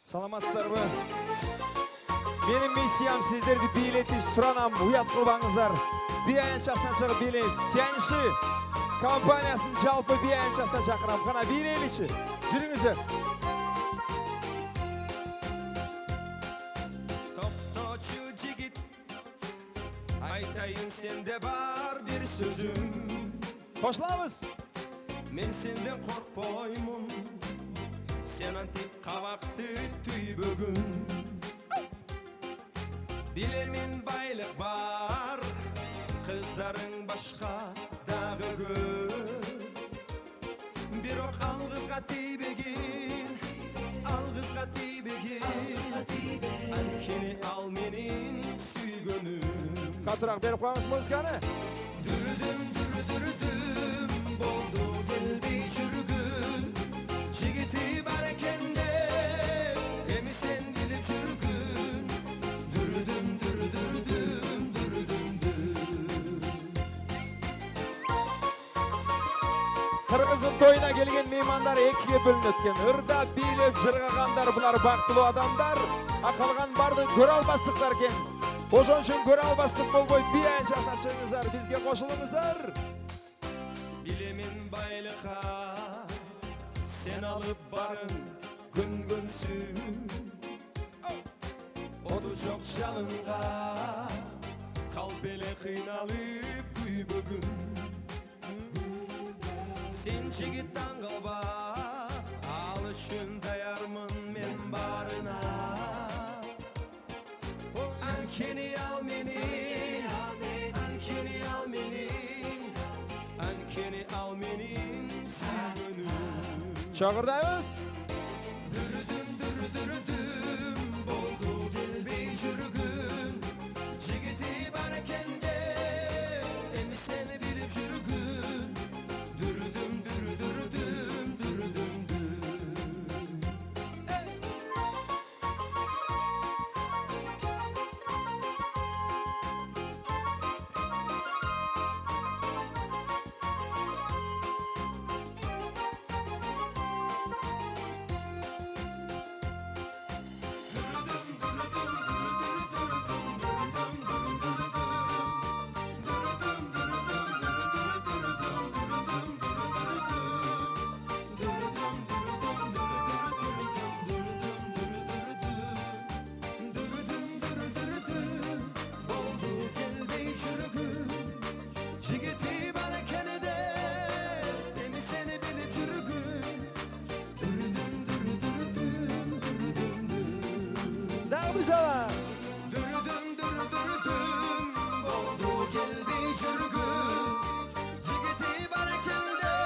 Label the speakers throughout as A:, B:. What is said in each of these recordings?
A: Саламатсыздарбы? Менің миссиям сіздерді бийлетиш, сұранам, уят қылбаңыздар. Би аянчасынан шығып билейсіз. Тяньши компаниясын жалпы би аянчасынан шақырам. Қана билейліші. Жүріңіздер.
B: Тоқтоочу жигит, айтайын сенде бар бір сөзім.
A: Қошыламыз.
B: Мен сенден қорқпоймын, сен антип қабақты түй бүгін. Билемін байлық бар, қыздарың башқа дағы көп. Бирок алғызға тейбеген, алғызға тейбеген, анкені ал менің сүйгөнім.
A: Қатырақ беріп қойыңыз музыканы.
B: Дүрүдүм, дүрүдүрүдүм, болду келбей жүргүн. Жигити бар экенде, эми сен билип жүргүн. Дүрүдүм, дүрүдүрүдүм, дүрүдүмдүм.
A: Қырғыздың тойына келген меймандар екіге бөлініп өткен. Ырда билеп жырғағандар бұлар бақтылы адамдар. Ақалған барды көре албастықтар кен. Ошон үшін көре албастық болбой би аянчасына шығыңыздар, бізге қосылыңыздар.
B: Билемін байлыққа, сен алып барың күн-күнсіз. Оду жоқ жалынға, қалп еле қиналып күй бүгін. Сен жігіт таңғалба, ал үшін даярмын мен барына. Анкені ал менің, анкені ал менің, анкені ал менің сүйгөнім.
A: Шағырдайыз.
B: Дүрүдүм, дүрүдүрүдүм, болду келбей жүргүн. Жигити бар экенде, эми сени билип жүргүн. Дүрүдүм, дүрүдүрүдүм, дүрүдүмдүм.
A: Dağılacağlar.
B: Дүрүдүм, дүрүдүрүдүм, болду келбей жүргүн. Жигити бар экенде,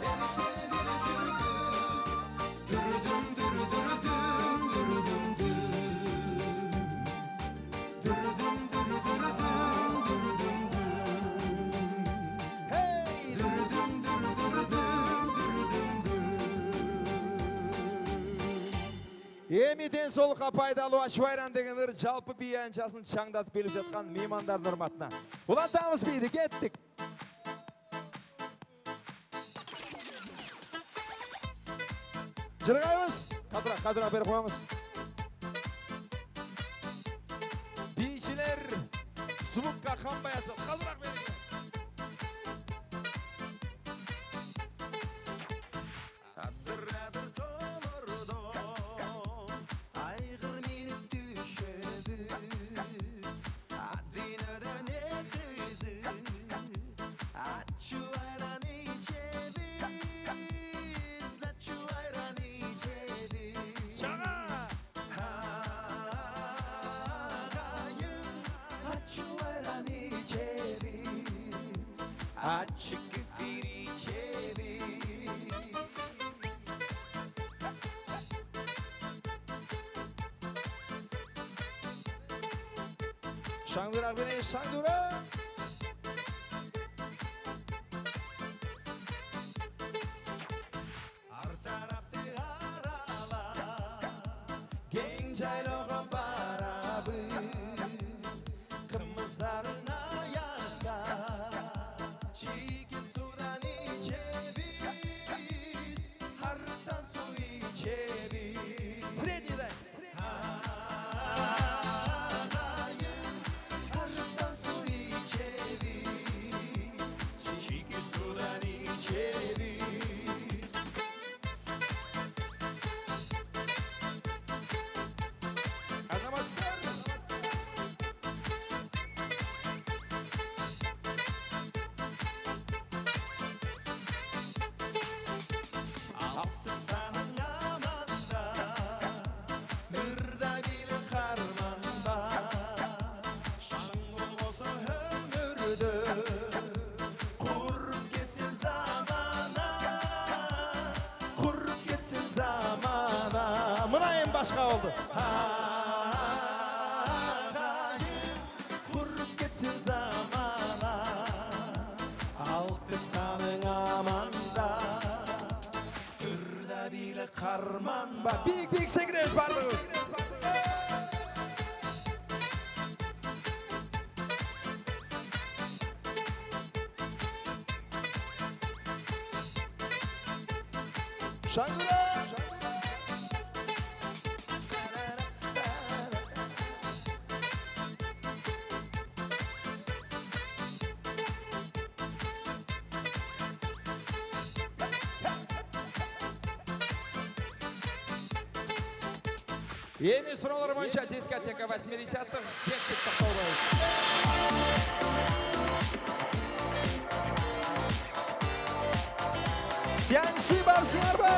B: эми сени билип жүргүн. Дүрүдүм, дүрүдүрүдүм, дүрүдүмдүм. Дүрүдүм, дүрүдүрүдүм, дүрүдүмдүм.
A: Hey!
B: Дүрүдүм, дүрүдүрүдүм, дүрүдүмдүм.
A: Емиден солға пайдалы Ашвайран деген ыр жалпы би аянчасын чаңдатып келіп жатқан меймандардың ұрматына. Улантамыз биді, кеттік. Жырғаймыз. Қадырақ беріп қойыңыз. Бейшілер звукқа қанбай атсал. Қадырақ беріп.
B: Адыр-адыр томордон, айғыр миніп түшебіз. Адинаден екізін, атчу айран ичебіз, атчу айран ичебіз. Ағайын, атчу айран ичебіз, атчы кефир ичебіз.
A: Шаңдырақ бені, шаңдырақ.
B: Артарапты арала, кең жайлауға барабыз. Қымыздарын аяса, чикі судан ичебіз, арықтан су ичебіз.
A: başqa oldu.
B: Kurup gitsin zamana, altı sanın amanda, ürde bile karman.
A: Bak, büyük sekreyiz bardığız. Şangıra! Емес сұраулар бойынша дискотека 80-х кеттік тоқтаудайыз. Тянши барсыңар ба?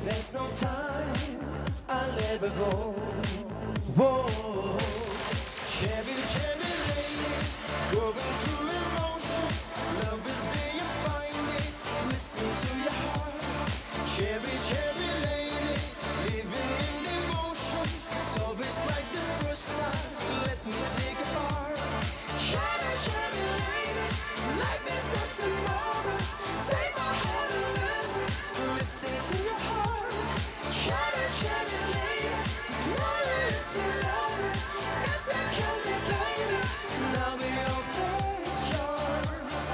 B: There's no time, I'll ever go. Whoa, Chevy, Chevy lady, going through emotions. Love is where you find it. Listen to your heart. Chevy, Chevy lady, living in devotion. So it's like the first time. Let me take a part. Chevy, Chevy lady, like there's no tomorrow. Take my hand and listen. Listen to your heart. Chevy, Chevy lady, glorious to love it. If it can be later, now the offer is yours.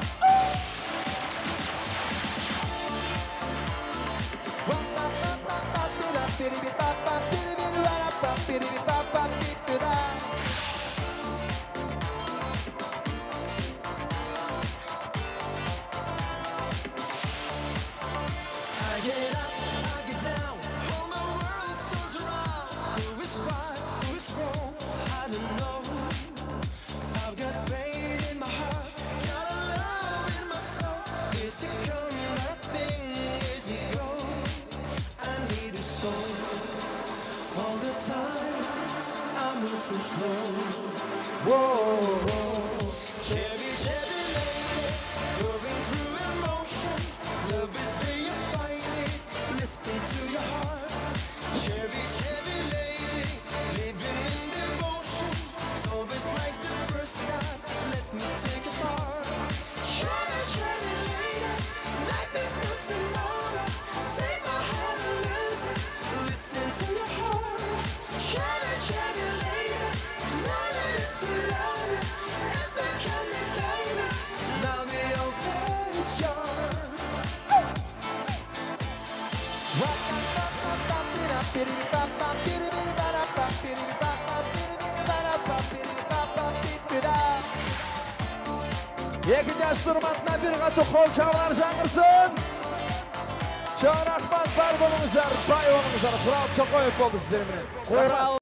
B: I get up, I get down, all my world turns around. Who is right, who is wrong, I don't know. I've got pain in my heart, got a love in my soul. Is it coming, that thing, is it go? I need a soul. All the times I move so slow. Whoa, Chevy, Chevy lady, going through emotions. Love is where you find it. Listen to your heart. Chevy, Chevy lady, living in devotion. It's always like the first time. Let me take a part. Chevy, Chevy lady, like there's no tomorrow. Take my hand and listen. Listen to your heart. Chevy, Chevy lady, glorious to love it. If it can be later, now the offer is yours.
A: Екі дәш тұрматына бір қату қол шағылар жаңырсын. Чау рахмат, бар болыңыздар, бай болыңыздар. Құрал Чоқоев болды сіздермен.